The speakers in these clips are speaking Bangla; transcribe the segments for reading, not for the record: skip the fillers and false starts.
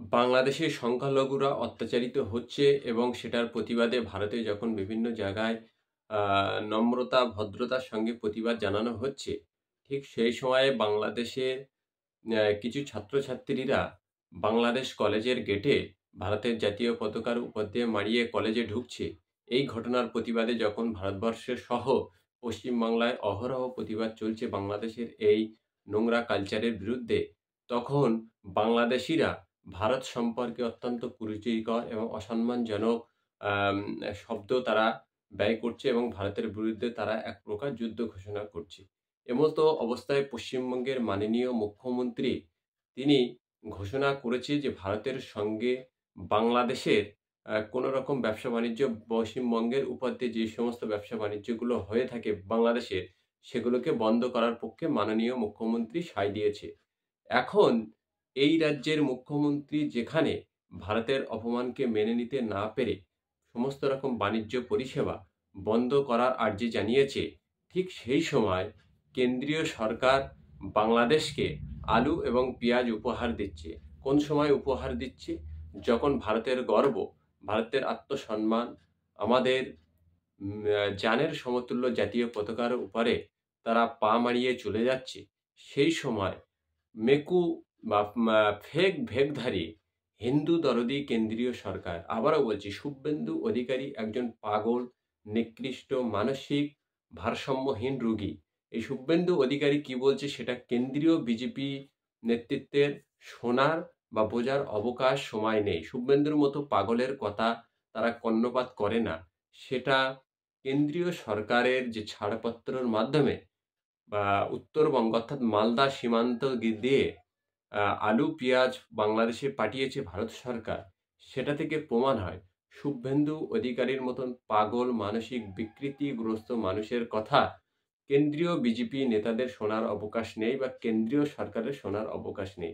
বাংলাদেশের সংখ্যালঘুরা অত্যাচারিত হচ্ছে এবং সেটার প্রতিবাদে ভারতে যখন বিভিন্ন জায়গায় নম্রতা, ভদ্রতার সঙ্গে প্রতিবাদ জানানো হচ্ছে, ঠিক সেই সময়ে বাংলাদেশের কিছু ছাত্রছাত্রীরা বাংলাদেশ কলেজের গেটে ভারতের জাতীয় পতাকার উপর দিয়ে মাড়িয়ে কলেজে ঢুকছে। এই ঘটনার প্রতিবাদে যখন ভারতবর্ষের সহ পশ্চিমবাংলায় অহরহ প্রতিবাদ চলছে বাংলাদেশের এই নোংরা কালচারের বিরুদ্ধে, তখন বাংলাদেশিরা ভারত সম্পর্কে অত্যন্ত কুরুচিকর এবং অসম্মানজনক আম শব্দ তারা ব্যয় করছে এবং ভারতের বিরুদ্ধে তারা এক প্রকার যুদ্ধ ঘোষণা করছে। এমতো অবস্থায় পশ্চিমবঙ্গের মাননীয় মুখ্যমন্ত্রী তিনি ঘোষণা করেছে যে ভারতের সঙ্গে বাংলাদেশের কোনো রকম ব্যবসা-বাণিজ্য পশ্চিমবঙ্গের উপর দিয়ে যে সমস্ত ব্যবসা-বাণিজ্যগুলো হয়ে থাকে বাংলাদেশের, সেগুলোকে বন্ধ করার পক্ষে মাননীয় মুখ্যমন্ত্রী সায় দিয়েছে। এখন এই রাজ্যের মুখ্যমন্ত্রী যেখানে ভারতের অপমানকে মেনে নিতে না পেরে সমস্ত রকম বাণিজ্য পরিষেবা বন্ধ করার আর্জি জানিয়েছে, ঠিক সেই সময় কেন্দ্রীয় সরকার বাংলাদেশকে আলু এবং পেঁয়াজ উপহার দিচ্ছে। কোন সময় উপহার দিচ্ছে? যখন ভারতের গর্ব, ভারতের আত্মসম্মান, আমাদের জানের সমতুল্য জাতীয় পতাকার উপরে তারা পা মাড়িয়ে চলে যাচ্ছে, সেই সময় মেকু বা ফেক ভেকধারী হিন্দু দরদি কেন্দ্রীয় সরকার, আবারও বলছি, শুভেন্দু অধিকারী একজন পাগল, নিকৃষ্ট, মানসিক ভারসাম্যহীন রোগী। এই শুভেন্দু অধিকারী কি বলছে সেটা কেন্দ্রীয় বিজেপি নেতৃত্বের শোনার বা বোঝার অবকাশ সময় নেই। শুভেন্দুর মতো পাগলের কথা তারা কর্ণপাত করে না। সেটা কেন্দ্রীয় সরকারের যে ছাড়পত্রের মাধ্যমে বা উত্তরবঙ্গ অর্থাৎ মালদা সীমান্ত দিয়ে আলু, পেঁয়াজ বাংলাদেশে পাঠিয়েছে ভারত সরকার। সেটা থেকে প্রমাণ হয় শুভেন্দু অধিকারীর মতন পাগল, মানসিক বিকৃতিগ্রস্ত মানুষের কথা কেন্দ্রীয় বিজেপি নেতাদের শোনার অবকাশ নেই বা কেন্দ্রীয় সরকারের শোনার অবকাশ নেই।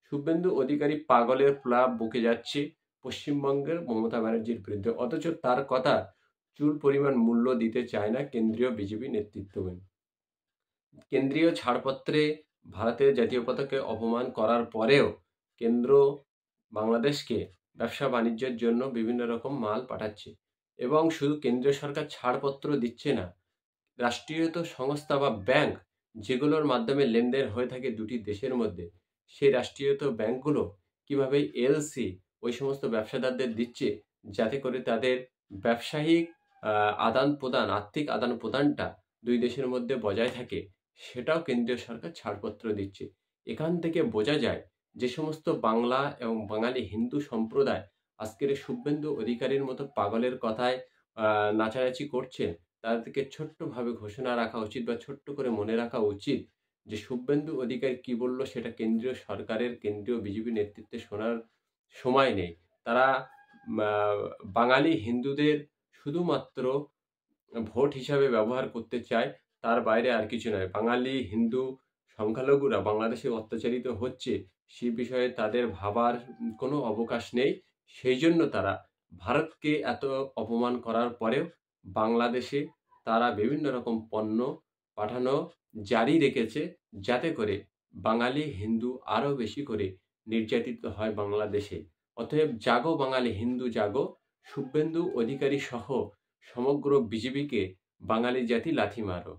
শুভেন্দু অধিকারী পাগলের প্লাব বকে যাচ্ছে পশ্চিমবঙ্গের মমতা ব্যানার্জির বিরুদ্ধে। অথচ তার কথা চুল পরিমাণ মূল্য দিতে চায় না কেন্দ্রীয় বিজেপি নেতৃত্বগণ। কেন্দ্রীয় ছাড়পত্রে ভারতের জাতীয় পতাকাকে অপমান করার পরেও কেন্দ্র বাংলাদেশকে ব্যবসা-বাণিজ্যের জন্য বিভিন্ন রকম মাল পাঠাচ্ছে এবং শুধু কেন্দ্রীয় সরকার ছাড়পত্র দিচ্ছে না, রাষ্ট্রায়ত্ত সংস্থা বা ব্যাংক যেগুলোর মাধ্যমে লেনদেন হয়ে থাকে দুটি দেশের মধ্যে, সেই রাষ্ট্রায়ত্ত ব্যাংকগুলো কিভাবে এলসি ওই সমস্ত ব্যবসাদারদের দিচ্ছে, যাতে করে তাদের ব্যবসায়িক আদান-প্রদান, আর্থিক আদান-প্রদানটা দুই দেশের মধ্যে বজায় থাকে, সেটাও কেন্দ্রীয় সরকার ছাড়পত্র দিচ্ছে। এখান থেকে বোঝা যায় যে সমস্ত বাংলা এবং বাঙালি হিন্দু সম্প্রদায় আজকের এই শুভেন্দু অধিকারীর মতো পাগলের কথায় নাচানাচি করছেন, তাদেরকে ছোট্টভাবে ঘোষণা রাখা উচিত বা ছোট্ট করে মনে রাখা উচিত যে শুভেন্দু অধিকারী কি বলল সেটা কেন্দ্রীয় সরকারের, কেন্দ্রীয় বিজেপি নেতৃত্বে শোনার সময় নেই। তারা বাঙালি হিন্দুদের শুধুমাত্র ভোট হিসাবে ব্যবহার করতে চায়, তার বাইরে আর কিছু নয়। বাঙালি হিন্দু সংখ্যালঘুরা বাংলাদেশে অত্যাচারিত হচ্ছে, সে বিষয়ে তাদের ভাবার কোনো অবকাশ নেই। সেইজন্য তারা ভারতকে এত অপমান করার পরেও বাংলাদেশে তারা বিভিন্ন রকম পণ্য পাঠানো জারি রেখেছে, যাতে করে বাঙালি হিন্দু আরও বেশি করে নির্যাতিত হয় বাংলাদেশে। অতএব জাগো বাঙালি হিন্দু জাগো, শুভেন্দু অধিকারী সহ সমগ্র বিজেপিকে বাঙালি জাতি লাথি মারো।